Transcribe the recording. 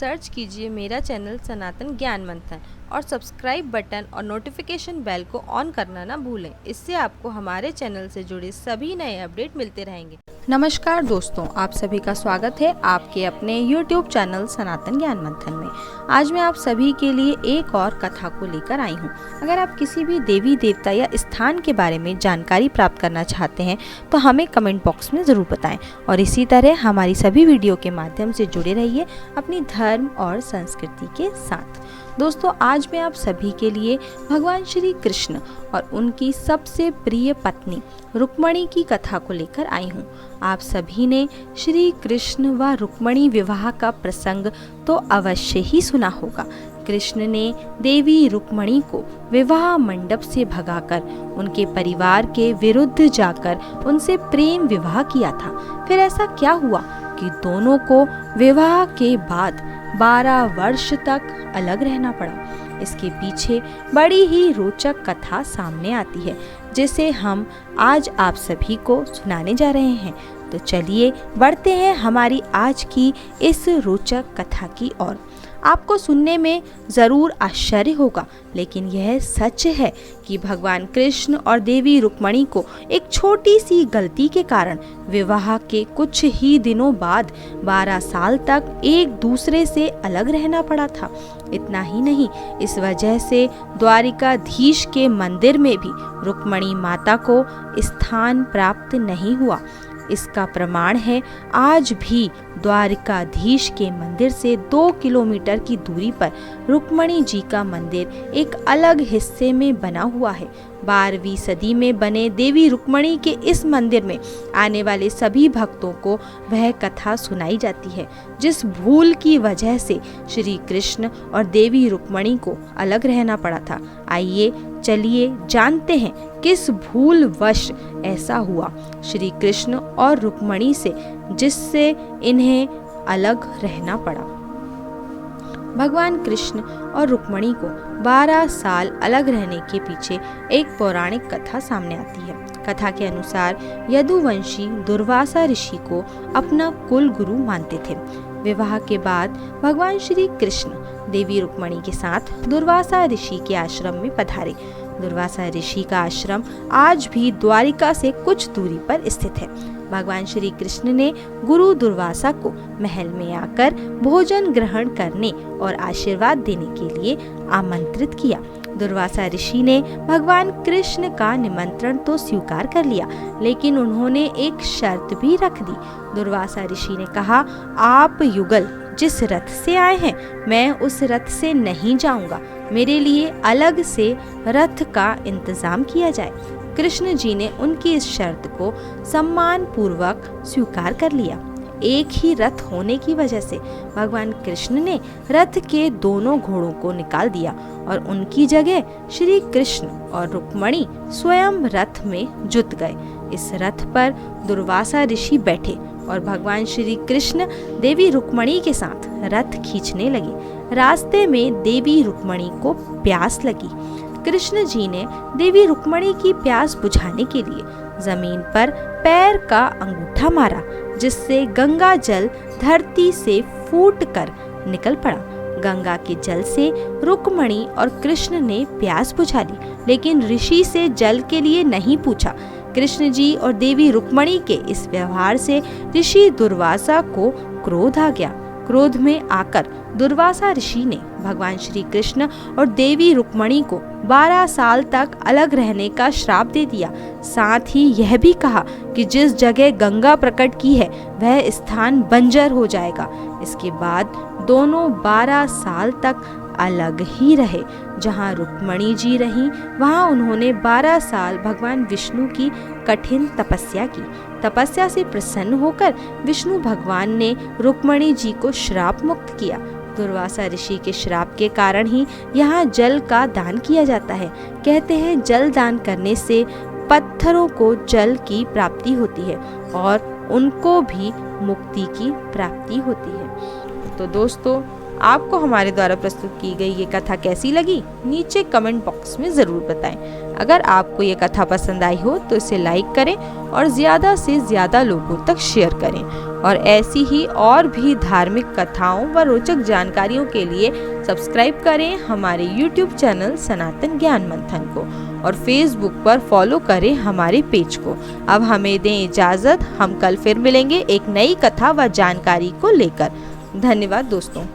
Search कीजिए मेरा channel सनातन ज्ञान मंथन और सब्सक्राइब बटन और नोटिफिकेशन बेल को ऑन करना ना भूलें। इससे आपको हमारे चैनल से जुड़े सभी नए अपडेट मिलते रहेंगे। नमस्कार दोस्तों, आप सभी का स्वागत है आपके अपने YouTube चैनल सनातन ज्ञान मंथन में। आज मैं आप सभी के लिए एक और कथा को लेकर आई हूँ। अगर आप किसी भी देवी देवता या स्थान के बारे में जानकारी प्राप्त करना चाहते हैं तो हमें कमेंट बॉक्स में ज़रूर बताएं और इसी तरह हमारी सभी वीडियो के माध्यम से जुड़े रहिए अपनी धर्म और संस्कृति के साथ। दोस्तों, आज मैं आप सभी के लिए भगवान श्री कृष्ण और उनकी सबसे प्रिय पत्नी रुक्मणी की कथा को लेकर आई हूँ। आप सभी ने श्री कृष्ण व रुक्मणी विवाह का प्रसंग तो अवश्य ही सुना होगा। कृष्ण ने देवी रुक्मणी को विवाह मंडप से भगाकर उनके परिवार के विरुद्ध जाकर उनसे प्रेम विवाह किया था। फिर ऐसा क्या हुआ कि दोनों को विवाह के बाद 12 वर्ष तक अलग रहना पड़ा। इसके पीछे बड़ी ही रोचक कथा सामने आती है जिसे हम आज आप सभी को सुनाने जा रहे हैं। तो चलिए बढ़ते हैं हमारी आज की इस रोचक कथा की ओर। आपको सुनने में ज़रूर आश्चर्य होगा, लेकिन यह सच है कि भगवान कृष्ण और देवी रुक्मणी को एक छोटी सी गलती के कारण विवाह के कुछ ही दिनों बाद 12 साल तक एक दूसरे से अलग रहना पड़ा था। इतना ही नहीं, इस वजह से द्वारिकाधीश के मंदिर में भी रुक्मणी माता को स्थान प्राप्त नहीं हुआ। इसका प्रमाण है आज भी द्वारिकाधीश के मंदिर से 2 किलोमीटर की दूरी पर रुक्मणी जी का मंदिर एक अलग हिस्से में बना हुआ है। 12वीं सदी में बने देवी रुक्मणी के इस मंदिर में आने वाले सभी भक्तों को वह कथा सुनाई जाती है जिस भूल की वजह से श्री कृष्ण और देवी रुक्मणी को अलग रहना पड़ा था। आइए चलिए जानते हैं किस भूल वश ऐसा हुआ श्री कृष्ण और रुक्मणी से जिससे इन्हें अलग रहना पड़ा। भगवान कृष्ण और रुक्मणी को 12 साल अलग रहने के पीछे एक पौराणिक कथा सामने आती है। कथा के अनुसार यदुवंशी दुर्वासा ऋषि को अपना कुल गुरु मानते थे। विवाह के बाद भगवान श्री कृष्ण देवी रुक्मणी के साथ दुर्वासा ऋषि के आश्रम में पधारे। दुर्वासा ऋषि का आश्रम आज भी द्वारिका से कुछ दूरी पर स्थित है। भगवान श्री कृष्ण ने गुरु दुर्वासा को महल में आकर भोजन ग्रहण करने और आशीर्वाद देने के लिए आमंत्रित किया। दुर्वासा ऋषि ने भगवान कृष्ण का निमंत्रण तो स्वीकार कर लिया, लेकिन उन्होंने एक शर्त भी रख दी। दुर्वासा ऋषि ने कहा, आप युगल जिस रथ से आए हैं मैं उस रथ से नहीं जाऊंगा, मेरे लिए अलग से रथ का इंतजाम किया जाए। कृष्ण जी ने उनकी इस शर्त को सम्मान पूर्वक स्वीकार कर लिया। एक ही रथ होने की वजह से भगवान कृष्ण ने रथ के दोनों घोड़ों को निकाल दिया और उनकी जगह श्री कृष्ण और रुक्मणी स्वयं रथ में जुट गए। इस रथ पर दुर्वासा ऋषि बैठे और भगवान श्री कृष्ण देवी रुक्मणी के साथ रथ खींचने लगे। रास्ते में देवी रुक्मणी को प्यास लगी। कृष्ण जी ने देवी रुक्मणी की प्यास बुझाने के लिए जमीन पर पैर का अंगूठा मारा, जिससे गंगा जल धरती से फूटकर निकल पड़ा। गंगा के जल से रुक्मणी और कृष्ण ने प्यास बुझा ली, लेकिन ऋषि से जल के लिए नहीं पूछा। कृष्ण जी और देवी रुक्मणी के इस व्यवहार से ऋषि दुर्वासा को क्रोध आ गया। क्रोध में आकर दुर्वासा ऋषि ने भगवान श्री कृष्ण और देवी रुक्मणी को 12 साल तक अलग रहने का श्राप दे दिया। साथ ही यह भी कहा कि जिस जगह गंगा प्रकट की है वह स्थान बंजर हो जाएगा। इसके बाद दोनों 12 साल तक अलग ही रहे। जहाँ रुक्मणी जी रहीं वहाँ उन्होंने 12 साल भगवान विष्णु की कठिन तपस्या की। तपस्या से प्रसन्न होकर विष्णु भगवान ने रुक्मणी जी को श्राप मुक्त किया। दुर्वासा ऋषि के श्राप के कारण ही यहाँ जल का दान किया जाता है। कहते हैं जल दान करने से पत्थरों को जल की प्राप्ति होती है और उनको भी मुक्ति की प्राप्ति होती है। तो दोस्तों, आपको हमारे द्वारा प्रस्तुत की गई ये कथा कैसी लगी नीचे कमेंट बॉक्स में ज़रूर बताएं। अगर आपको ये कथा पसंद आई हो तो इसे लाइक करें और ज़्यादा से ज़्यादा लोगों तक शेयर करें और ऐसी ही और भी धार्मिक कथाओं व रोचक जानकारियों के लिए सब्सक्राइब करें हमारे YouTube चैनल सनातन ज्ञान मंथन को और Facebook पर फॉलो करें हमारे पेज को। अब हमें दें इजाज़त, हम कल फिर मिलेंगे एक नई कथा व जानकारी को लेकर। धन्यवाद दोस्तों।